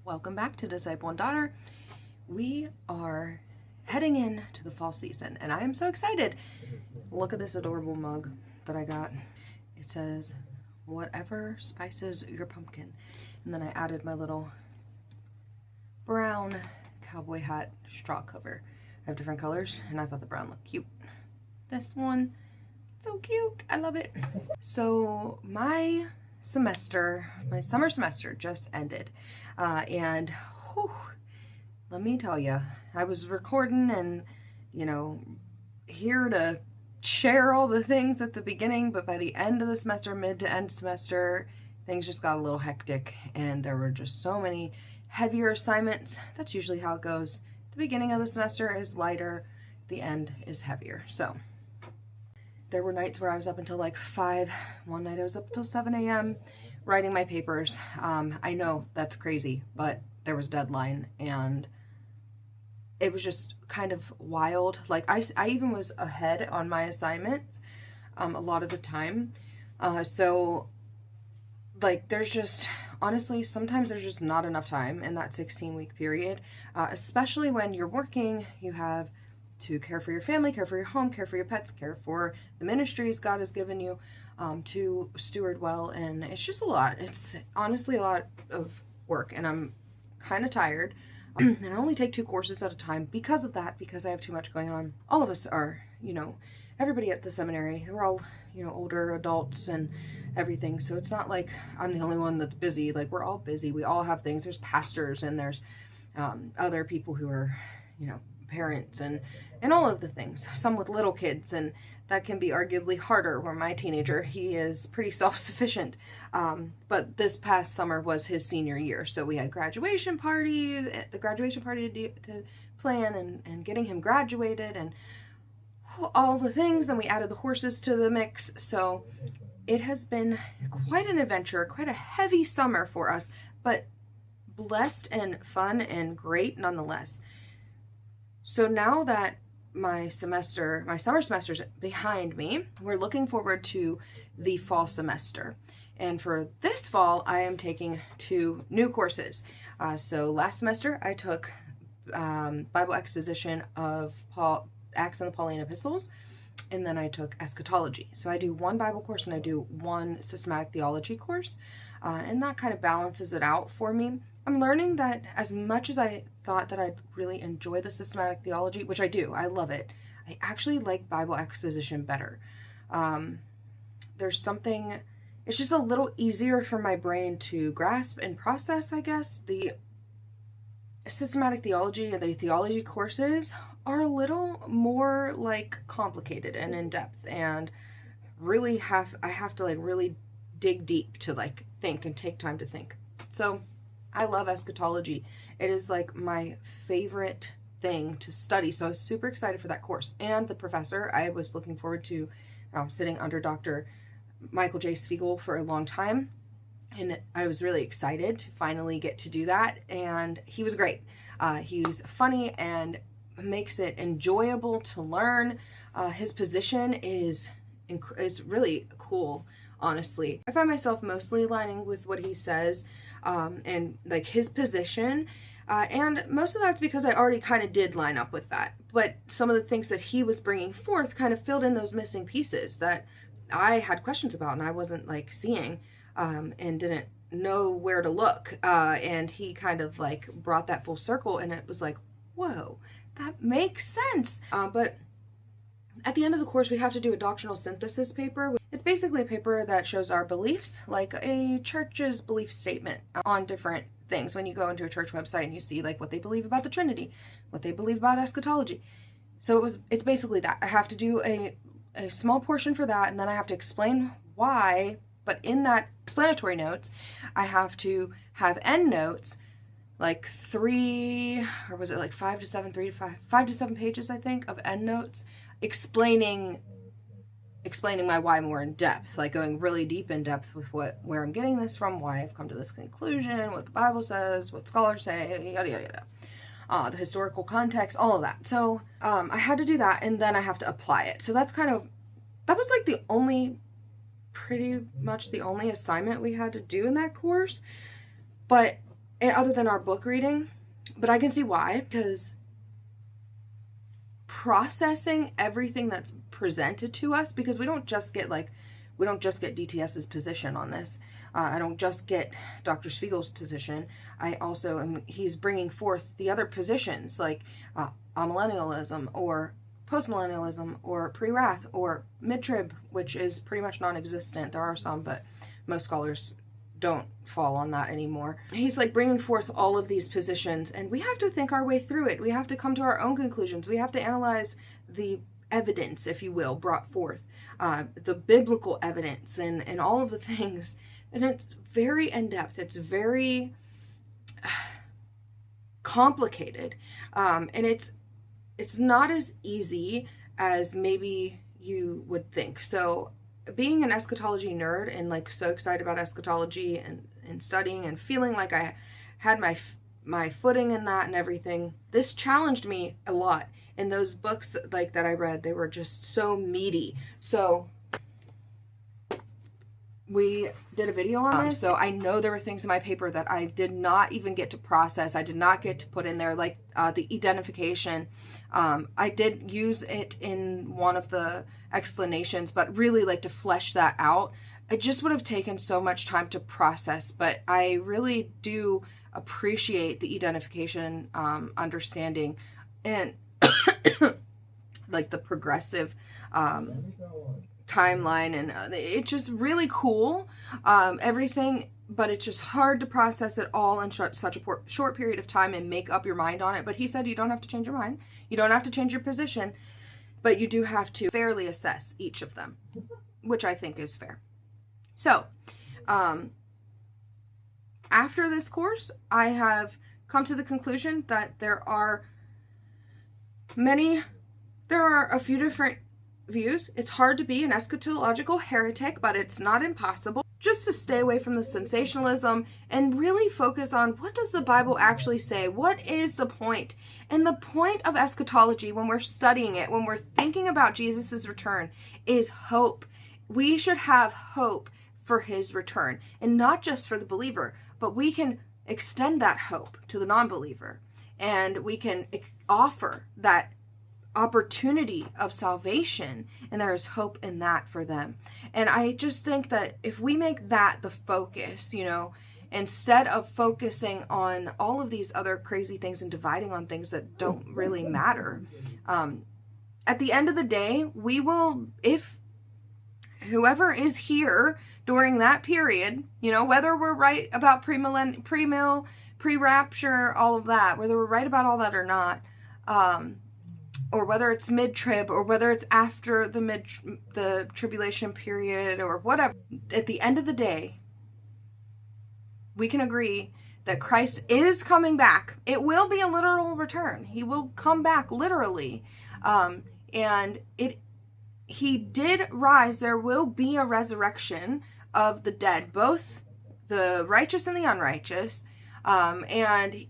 Welcome back to Disciple and Daughter. We are heading into the fall season and I am so excited. Look at this adorable mug that I got. It says, "Whatever spices your pumpkin." And then I added my little brown cowboy hat straw cover. I have different colors and I thought the brown looked cute. This one, so cute. I love it. So my summer semester just ended. And whew, let me tell you, I was recording and, here to share all the things at the beginning, but by the end of the semester, mid to end semester, things just got a little hectic and there were just so many heavier assignments. That's usually how it goes. The beginning of the semester is lighter, the end is heavier. So there were nights where I was up until like 5. One night I was up until 7 a.m. writing my papers. I know that's crazy, but there was a deadline and it was just kind of wild. Like I even was ahead on my assignments a lot of the time. So like there's just, honestly, sometimes there's just not enough time in that 16-week period, especially when you're working. You have to care for your family, care for your home, care for your pets, care for the ministries God has given you to steward well, and it's just a lot. It's honestly a lot of work, and I'm kind of tired, and I only take 2 courses at a time because of that, because I have too much going on. All of us are, everybody at the seminary, we're all, older adults and everything, so it's not like I'm the only one that's busy. Like, we're all busy. We all have things. There's pastors and there's other people who are, parents and all of the things, some with little kids, and that can be arguably harder. Where my teenager, he is pretty self-sufficient, but this past summer was his senior year, so we had the graduation party to plan and getting him graduated and all the things, and we added the horses to the mix. So it has been quite an adventure, quite a heavy summer for us, but blessed and fun and great nonetheless. So now that my summer semester is behind me, we're looking forward to the fall semester. And for this fall, I am taking 2 new courses. So last semester, I took Bible exposition of Acts and the Pauline Epistles, and then I took Eschatology. So I do 1 Bible course and I do 1 systematic theology course, and that kind of balances it out for me. I'm learning that as much as I thought that I'd really enjoy the systematic theology, which I do, I love it, I actually like Bible exposition better. There's something, it's just a little easier for my brain to grasp and process, I guess. The systematic theology and the theology courses are a little more like complicated and in depth, and really I have to like really dig deep to like think and take time to think. So I love eschatology. It is like my favorite thing to study. So I was super excited for that course. And the professor, I was looking forward to sitting under Dr. Michael J. Spiegel for a long time. And I was really excited to finally get to do that. And he was great. He's funny and makes it enjoyable to learn. His position is really cool, honestly. I find myself mostly aligning with what he says, and like his position, and most of that's because I already kind of did line up with that, but some of the things that he was bringing forth kind of filled in those missing pieces that I had questions about and I wasn't like seeing, and didn't know where to look, and he kind of like brought that full circle, and it was like, whoa, that makes sense. But at the end of the course, we have to do a doctrinal synthesis paper. It's basically a paper that shows our beliefs, like a church's belief statement on different things. When you go into a church website and you see like what they believe about the Trinity, what they believe about eschatology. So it's basically that. I have to do a small portion for that, and then I have to explain why. But in that explanatory notes, I have to have end notes, like 3, or was it like 5 to 7 pages, I think, of end notes, explaining my why more in depth, like going really deep in depth with where I'm getting this from, why I've come to this conclusion, what the Bible says, what scholars say, yada yada yada, the historical context, all of that. So I had to do that, and then I have to apply it. So that was like pretty much the only assignment we had to do in that course. But other than our book reading. But I can see why, because processing everything that's presented to us, because we don't just get DTS's position on this. I don't just get Dr. Spiegel's position. I also am, he's bringing forth the other positions, like amillennialism or postmillennialism or pre-wrath or mid-trib, which is pretty much non-existent. There are some, but most scholars don't fall on that anymore. He's like bringing forth all of these positions, and we have to think our way through it. We have to come to our own conclusions. We have to analyze the evidence, if you will, brought forth, the biblical evidence and all of the things. And it's very in-depth. It's very complicated. And it's not as easy as maybe you would think. So being an eschatology nerd and like so excited about eschatology and studying and feeling like I had my footing in that and everything, this challenged me a lot. And those books like that I read, they were just so meaty. So we did a video on this, so I know there were things in my paper that I did not even get to process. I did not get to put in there, like the identification. I did use it in one of the explanations, but really like to flesh that out. It just would have taken so much time to process, but I really do appreciate the identification understanding and like the progressive timeline, and it's just really cool, everything, but it's just hard to process it all in such a short period of time and make up your mind on it. But he said you don't have to change your mind, you don't have to change your position, but you do have to fairly assess each of them, which I think is fair. So after this course, I have come to the conclusion that there are a few different views. It's hard to be an eschatological heretic, but it's not impossible. Just to stay away from the sensationalism and really focus on what does the Bible actually say? What is the point? And the point of eschatology, when we're studying it, when we're thinking about Jesus's return, is hope. We should have hope for his return, and not just for the believer, but we can extend that hope to the non-believer, and we can offer that opportunity of salvation, and there is hope in that for them. And I just think that if we make that the focus, instead of focusing on all of these other crazy things and dividing on things that don't really matter, at the end of the day, we will, if whoever is here during that period, whether we're right about pre-mill, pre-rapture, all of that, whether we're right about all that or not, or whether it's mid-trib, or whether it's after the tribulation period, or whatever. At the end of the day, we can agree that Christ is coming back. It will be a literal return. He will come back literally. And he did rise. There will be a resurrection of the dead, both the righteous and the unrighteous. And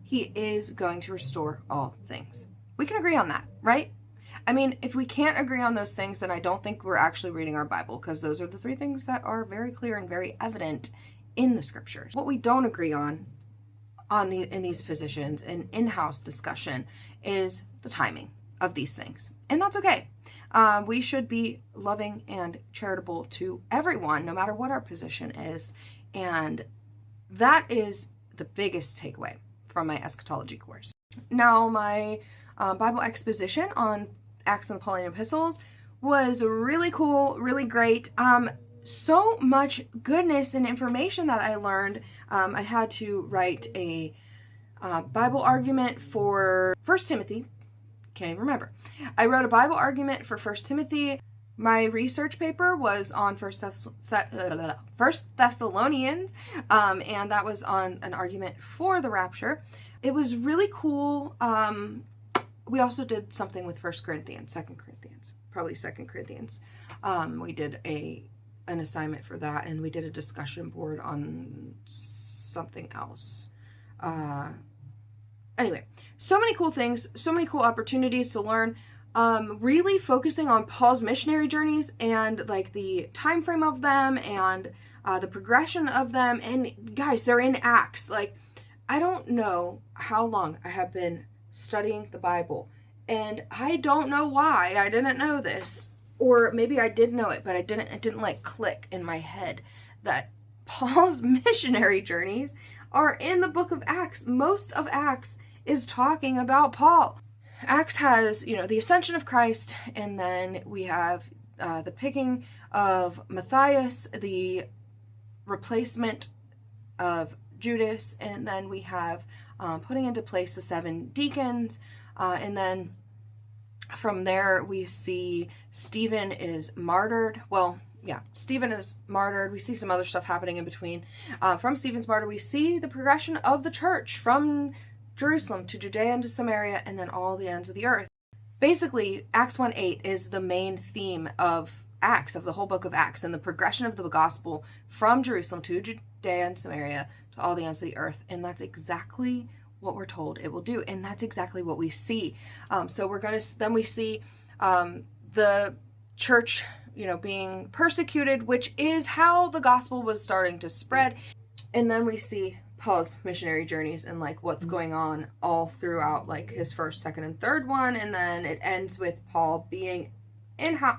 he is going to restore all things. We can agree on that, right? I mean, if we can't agree on those things, then I don't think we're actually reading our Bible, because those are the three things that are very clear and very evident in the scriptures. What we don't agree on in these positions and in-house discussion is the timing of these things. And that's okay. We should be loving and charitable to everyone, no matter what our position is. And that is the biggest takeaway from my eschatology course. Now, my Bible exposition on Acts and the Pauline Epistles was really cool, really great. So much goodness and information that I learned. I had to write a Bible argument for 1 Timothy. Can't even remember. I wrote a Bible argument for 1 Timothy. My research paper was on First Thessalonians, and that was on an argument for the rapture. It was really cool. We also did something with 2 Corinthians, probably 2 Corinthians. We did an assignment for that, and we did a discussion board on something else. Anyway, so many cool things, so many cool opportunities to learn. Really focusing on Paul's missionary journeys and like the time frame of them and the progression of them. And guys, they're in Acts. Like, I don't know how long I have been studying the Bible, and I don't know why I didn't know this, or maybe I did know it, but it didn't like click in my head that Paul's missionary journeys are in the book of Acts. Most of Acts is talking about Paul. Acts has, the ascension of Christ, and then we have the picking of Matthias, the replacement of Judas, and then we have putting into place the 7 deacons, and then from there we see Stephen is martyred. Well, yeah, Stephen is martyred. We see some other stuff happening in between. From Stephen's martyr, we see the progression of the church from Jerusalem to Judea and to Samaria, and then all the ends of the earth. Basically, Acts 1:8 is the main theme of Acts, of the whole book of Acts, and the progression of the gospel from Jerusalem to Judea and Samaria to all the ends of the earth. And that's exactly what we're told it will do, and that's exactly what we see. So we see the church, being persecuted, which is how the gospel was starting to spread. And then we see Paul's missionary journeys and like what's going on all throughout, like his first, second, and third one, and then it ends with Paul being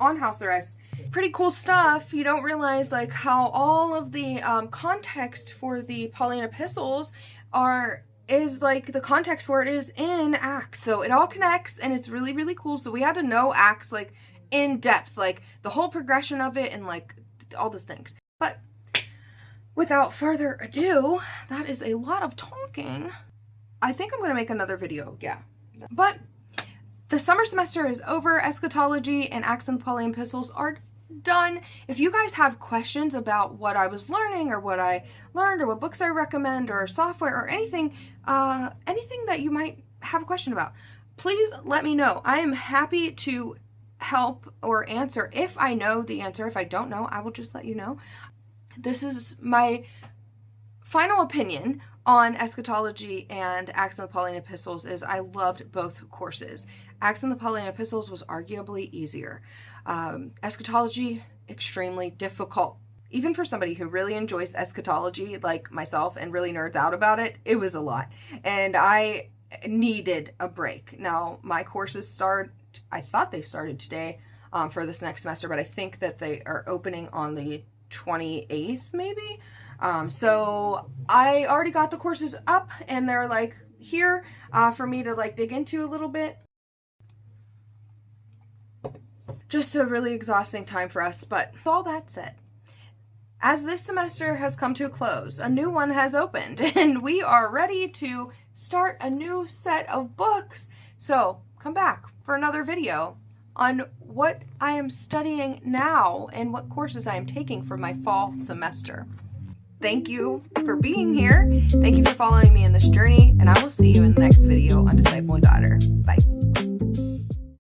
on house arrest. Pretty cool stuff. You don't realize like how all of the context for the Pauline epistles is like the context for it is in Acts. So it all connects, and it's really, really cool. So we had to know Acts like in depth, like the whole progression of it and like all those things. But without further ado, that is a lot of talking. I think I'm going to make another video. Yeah. But the summer semester is over. Eschatology and Acts and the Pauline epistles are done. If you guys have questions about what I was learning or what I learned or what books I recommend or software or anything that you might have a question about, please let me know. I am happy to help or answer if I know the answer. If I don't know, I will just let you know. This is my final opinion on Eschatology and Acts and the Pauline epistles is I loved both courses. Acts and the Pauline epistles was arguably easier. Eschatology, extremely difficult. Even for somebody who really enjoys eschatology like myself and really nerds out about it, it was a lot. And I needed a break. Now, my courses I thought they started today for this next semester, but I think that they are opening on the 28th maybe. So I already got the courses up, and they're like here for me to like dig into a little bit. Just a really exhausting time for us, but with all that said, as this semester has come to a close, a new one has opened, and we are ready to start a new set of books. So come back for another video on what I am studying now and what courses I am taking for my fall semester. Thank you for being here. Thank you for following me in this journey, and I will see you in the next video on Disciple and Daughter. Bye.